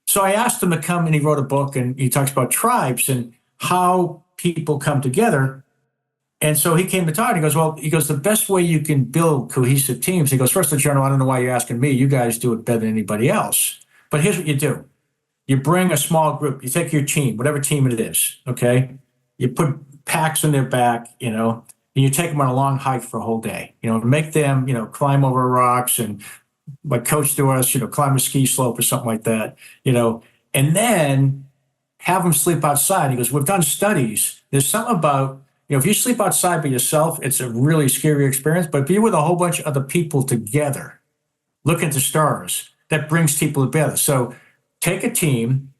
So I asked him to come, and he wrote a book, and he talks about tribes and how people come together. And so he came to talk, and he goes, the best way you can build cohesive teams, he goes, first of all, General, I don't know why you're asking me. You guys do it better than anybody else. But here's what you do. You bring a small group, you take your team, whatever team it is, okay? You put packs on their back, and you take them on a long hike for a whole day, make them, climb over rocks and, like Coach to us, climb a ski slope or something like that, and then have them sleep outside. He goes, we've done studies. There's something about, if you sleep outside by yourself, it's a really scary experience, but if you're with a whole bunch of other people together, look at the stars, that brings people together. So take a team,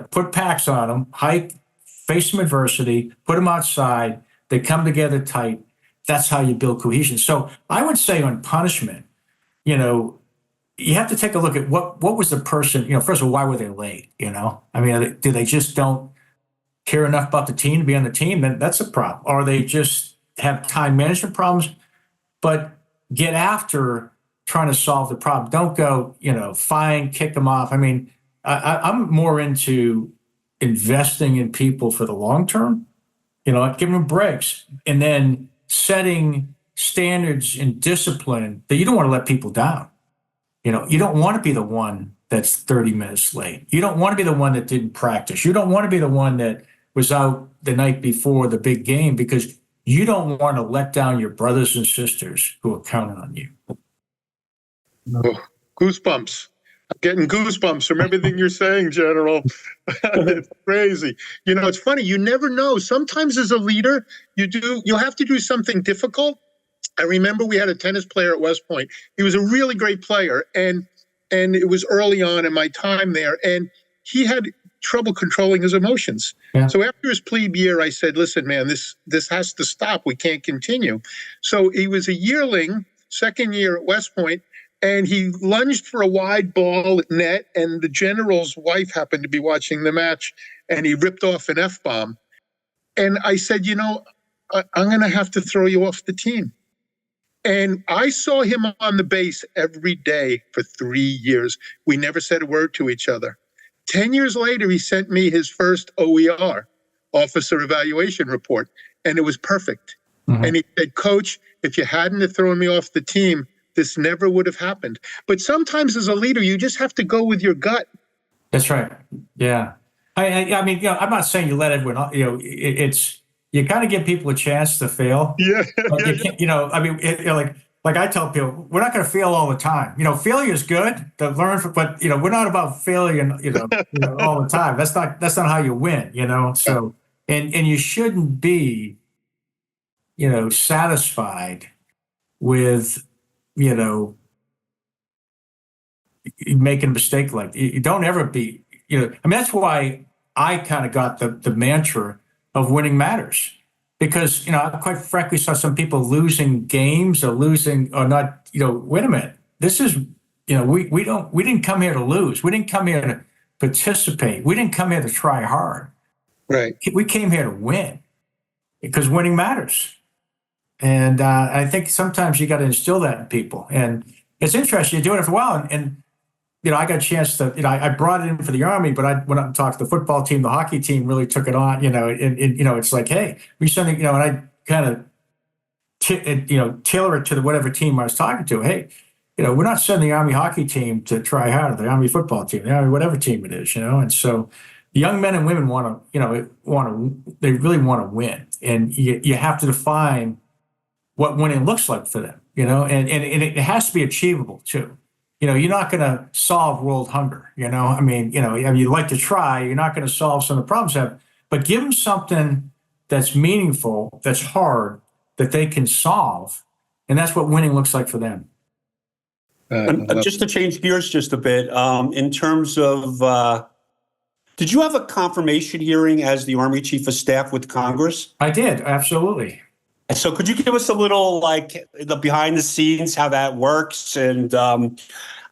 put packs on them, hike, face some adversity, put them outside, they come together tight. That's how you build cohesion. So I would say on punishment, you have to take a look at what was the person, first of all, why were they late? I mean, do they just don't care enough about the team to be on the team? Then that's a problem. Or they just have time management problems, but get after trying to solve the problem. Don't go, fine, kick them off. I mean, I'm more into investing in people for the long term, giving them breaks, and then setting standards and discipline that you don't want to let people down. You don't want to be the one that's 30 minutes late. You don't want to be the one that didn't practice. You don't want to be the one that was out the night before the big game, because you don't want to let down your brothers and sisters who are counting on you. Oh, goosebumps. I'm getting goosebumps from everything you're saying, General. It's crazy. It's funny. You never know. Sometimes as a leader, you'll have to do something difficult, I remember we had a tennis player at West Point. He was a really great player, and it was early on in my time there, and he had trouble controlling his emotions. Yeah. So after his plebe year, I said, "Listen, man, this has to stop. We can't continue." So he was a yearling, second year at West Point, and he lunged for a wide ball at net, and the general's wife happened to be watching the match, and he ripped off an F-bomb. And I said, I'm going to have to throw you off the team. And I saw him on the base every day for 3 years. We never said a word to each other. 10 years later, he sent me his first OER, Officer Evaluation Report, and it was perfect. Mm-hmm. And he said, "Coach, if you hadn't have thrown me off the team, this never would have happened." But sometimes as a leader, you just have to go with your gut. That's right. Yeah. I mean, I'm not saying you let everyone, it's, you kind of give people a chance to fail. Yeah. But you can't, I mean, like I tell people, we're not going to fail all the time. Failure is good to learn from, but we're not about failing, all the time. That's not how you win, So, and you shouldn't be, satisfied with, making a mistake like you don't ever be, I mean, that's why I kind of got the mantra of winning matters. Because, I quite frankly saw some people losing games or not, wait a minute, this is, we didn't come here to lose. We didn't come here to participate. We didn't come here to try hard. Right. We came here to win because winning matters. And I think sometimes you got to instill that in people. And it's interesting, you're doing it for a while. And I got a chance to, I brought it in for the Army, but I went up and talked to the football team, the hockey team really took it on, and it's like, hey, we sending, and I kind of, tailor it to whatever team I was talking to. Hey, we're not sending the Army hockey team to try harder, the Army football team, the Army, whatever team it is, and so the young men and women they really want to win. And you have to define what winning looks like for them, and it has to be achievable too. You're not going to solve world hunger, I mean, you'd like to try, you're not going to solve some of the problems they have, but give them something that's meaningful, that's hard, that they can solve. And that's what winning looks like for them. Just to change gears just a bit, in terms of, did you have a confirmation hearing as the Army Chief of Staff with Congress? I did, absolutely. So could you give us a little, the behind the scenes, how that works? And,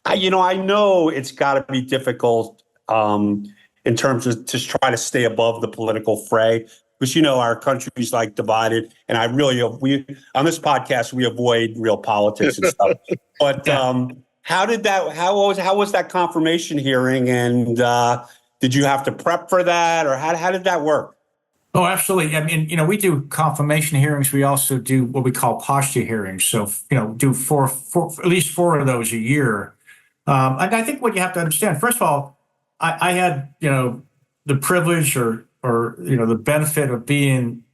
I know it's got to be difficult in terms of just try to stay above the political fray, because, our country's divided. And we on this podcast, we avoid real politics and stuff. But how was that confirmation hearing? And did you have to prep for that, or how did that work? Oh, absolutely. I mean, we do confirmation hearings. We also do what we call posture hearings. So, do at least four of those a year. And I think what you have to understand, first of all, I had, the privilege or the benefit of being,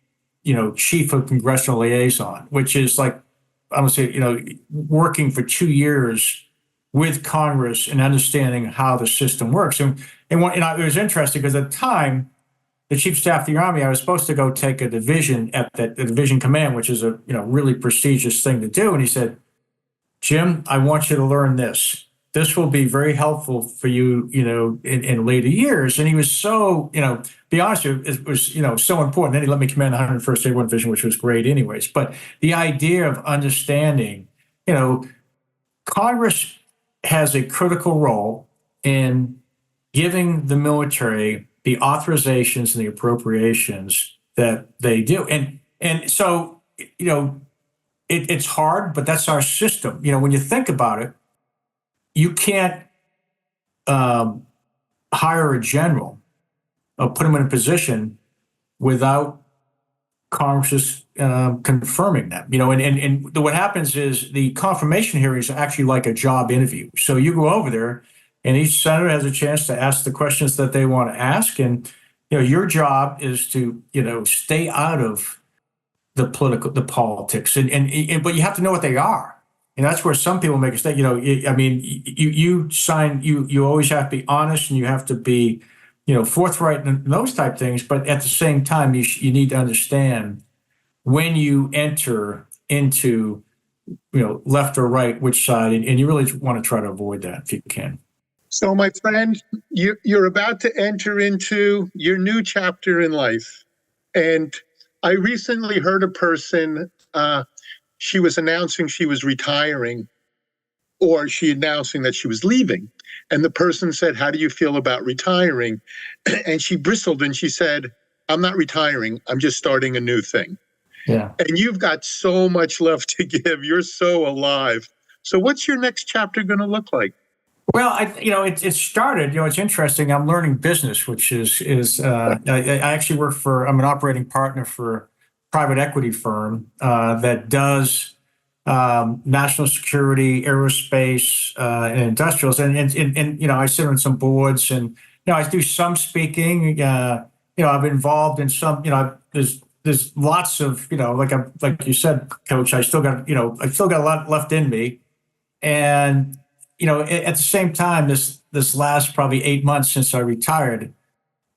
chief of congressional liaison, which is I'm going to say, working for 2 years with Congress and understanding how the system works. And it was interesting because at the time, the Chief of Staff of the Army, I was supposed to go take a division at the division command, which is a really prestigious thing to do. And he said, "Jim, I want you to learn this. This will be very helpful for you, in later years." And he was so, be honest with you, it was, so important. Then he let me command the 101st Airborne Division, which was great anyways. But the idea of understanding, Congress has a critical role in giving the military the authorizations and the appropriations that they do. And so, it's hard, but that's our system. When you think about it, you can't hire a general or put him in a position without Congress confirming that. And what happens is the confirmation hearings are actually like a job interview. So you go over there, and each senator has a chance to ask the questions that they want to ask. And, your job is to, stay out of the politics. But you have to know what they are. And that's where some people make a mistake. You always have to be honest, and you have to be, forthright and those type things. But at the same time, you need to understand when you enter into left or right, which side, and you really want to try to avoid that if you can. So, my friend, you're about to enter into your new chapter in life. And I recently heard a person, she was announcing she was retiring, or she announcing that she was leaving. And the person said, "How do you feel about retiring?" And she bristled and she said, "I'm not retiring. I'm just starting a new thing." Yeah. And you've got so much left to give. You're so alive. So what's your next chapter going to look like? Well, it started. It's interesting. I'm learning business, which is I actually I'm an operating partner for a private equity firm that does national security, aerospace, and industrials, and I sit on some boards, and I do some speaking. I've been involved in some. There's lots of like you said, Coach. I still got a lot left in me, and at the same time, this last probably 8 months since I retired,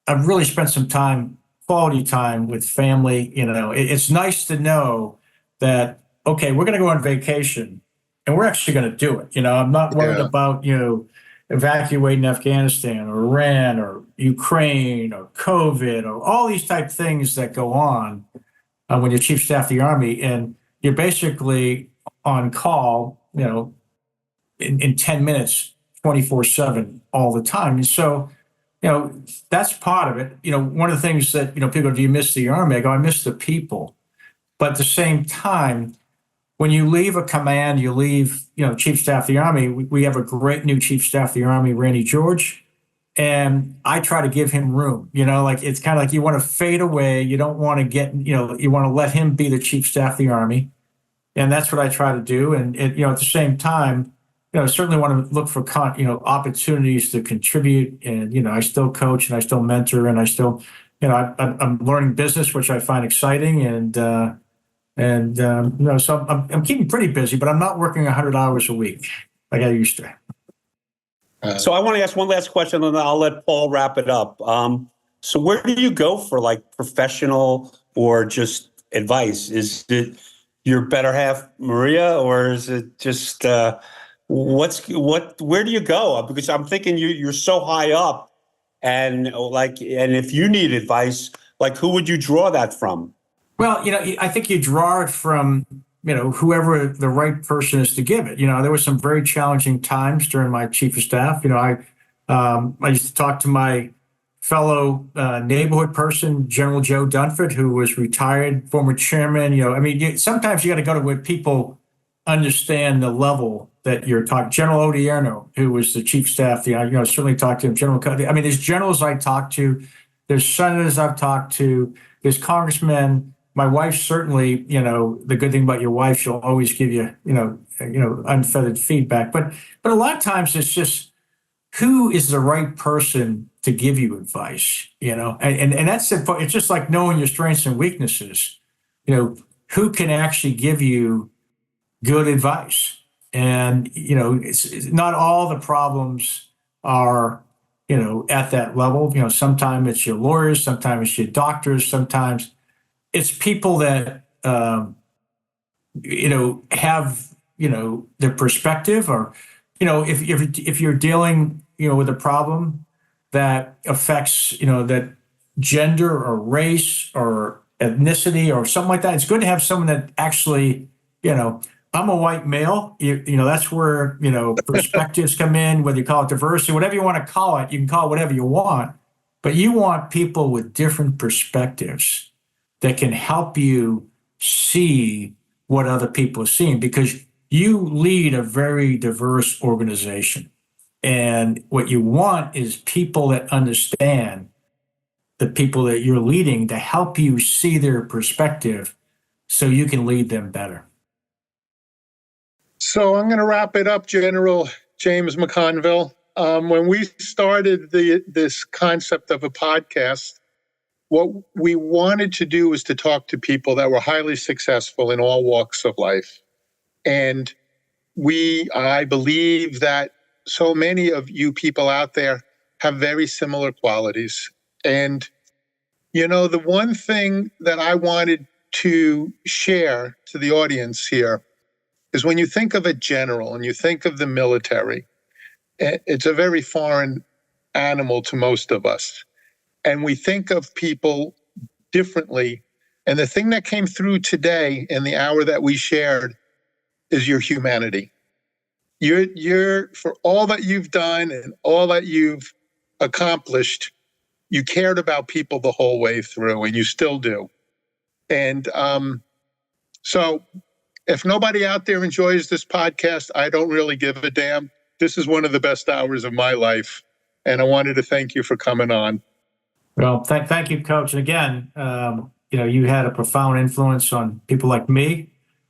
I've really spent some quality time with family. It's nice to know that, okay, we're going to go on vacation and we're actually going to do it. I'm not worried about, evacuating Afghanistan or Iran or Ukraine or COVID or all these type things that go on when you're Chief Staff of the Army, and you're basically on call, in 10 minutes, 24/7 all the time. And so, that's part of it. One of the things that, people go, "Do you miss the Army?" I go, "I miss the people." But at the same time, when you leave a command, you leave, Chief Staff of the Army. We have a great new Chief Staff of the Army, Randy George. And I try to give him room, like it's kind of like you want to fade away. You don't want to you want to let him be the Chief Staff of the Army. And that's what I try to do. And, at the same time, I certainly want to look for, opportunities to contribute. And, I still coach and I still mentor and I still, I'm learning business, which I find exciting. So I'm keeping pretty busy, but I'm not working 100 hours a week like I used to. So I want to ask one last question, and then I'll let Paul wrap it up. So where do you go for professional or just advice? Is it your better half, Maria, or is it just where do you go? Because I'm thinking you're so high up, and if you need advice, who would you draw that from? Well, I think you draw it from whoever the right person is to give it. There were some very challenging times during my chief of staff. I used to talk to my fellow neighborhood person, General Joe Dunford, who was retired, former chairman. Sometimes you got to go to where people understand the level that you're talking. General Odierno, who was the chief of staff, certainly talked to him. There's generals I talked to, there's senators I've talked to, there's congressmen. My wife certainly, the good thing about your wife, she'll always give you, unfettered feedback. But a lot of times it's just who is the right person to give you advice, and that's it. It's just like knowing your strengths and weaknesses, who can actually give you good advice. And, it's not all the problems are, at that level. Sometimes it's your lawyers, sometimes it's your doctors, sometimes it's people that, have, their perspective, or, if you're dealing, with a problem that affects, that gender or race or ethnicity or something like that, it's good to have someone that actually, I'm a white male, that's where, perspectives come in, whether you call it diversity, whatever you want to call it, you can call it whatever you want, but you want people with different perspectives that can help you see what other people are seeing, because you lead a very diverse organization. And what you want is people that understand the people that you're leading to help you see their perspective so you can lead them better. So I'm going to wrap it up, General James McConville. When we started this concept of a podcast, what we wanted to do was to talk to people that were highly successful in all walks of life. And I believe that so many of you people out there have very similar qualities. And, the one thing that I wanted to share to the audience here is when you think of a general and you think of the military, it's a very foreign animal to most of us. And we think of people differently. And the thing that came through today in the hour that we shared is your humanity. You're for all that you've done and all that you've accomplished, you cared about people the whole way through, and you still do. And so if nobody out there enjoys this podcast, I don't really give a damn. This is one of the best hours of my life. And I wanted to thank you for coming on. Well, thank you, Coach. And again, you had a profound influence on people like me,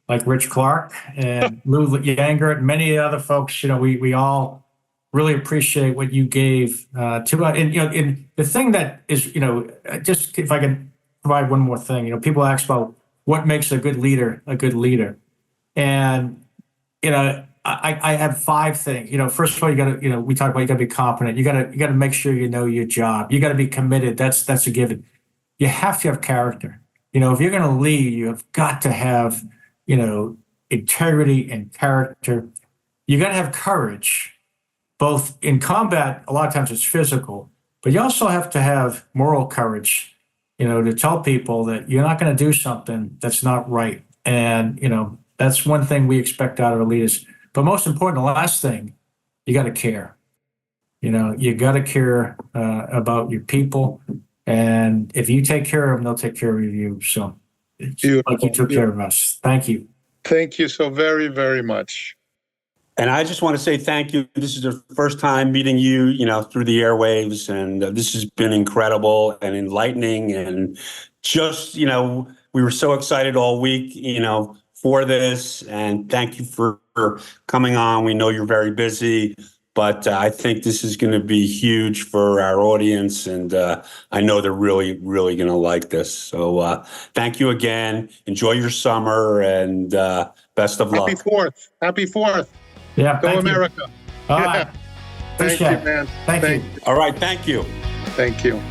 like Rich Clark and Lou Yanger, and many other folks. We all really appreciate what you gave to us. And the thing that is, just if I can provide one more thing, people ask about what makes a good leader a good leader, and I have 5 things. First of all, you got to, we talk about you got to be competent. You got to make sure you know your job. You got to be committed. That's a given. You have to have character. If you're going to lead, you have got to have, integrity and character. You got to have courage, both in combat. A lot of times it's physical, but you also have to have moral courage, to tell people that you're not going to do something that's not right. And, that's one thing we expect out of our leaders. But most important, the last thing, you got to care. You got to care about your people. And if you take care of them, they'll take care of you. So it's like you took care of us. Thank you. Thank you so very, very much. And I just want to say thank you. This is the first time meeting you, through the airwaves. And this has been incredible and enlightening. And just, we were so excited all week, for this. And thank you for coming on. We know you're very busy, but I think this is going to be huge for our audience. And I know they're really, really going to like this. So thank you again. Enjoy your summer and best of luck. Happy 4th. Yeah. Go America. All right. Thank you, man. Thank you. All right. Thank you. Thank you.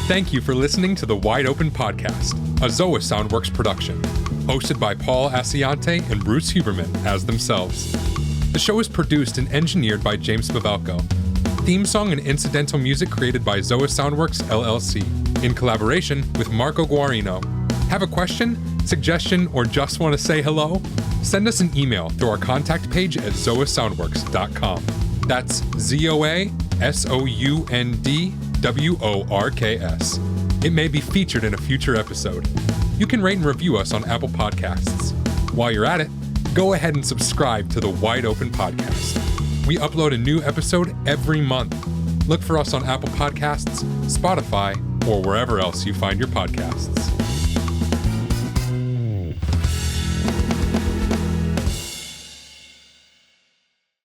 Thank you for listening to the Wide Open Podcast, a Zoa Soundworks production, hosted by Paul Asiante and Bruce Huberman as themselves. The show is produced and engineered by James Pavelko. Theme song and incidental music created by Zoa Soundworks, LLC, in collaboration with Marco Guarino. Have a question, suggestion, or just want to say hello? Send us an email through our contact page at zoasoundworks.com. That's ZOASOUNDWORKS. It may be featured in a future episode. You can rate and review us on Apple Podcasts. While you're at it, go ahead and subscribe to the Wide Open Podcast. We upload a new episode every month. Look for us on Apple Podcasts, Spotify, or wherever else you find your podcasts.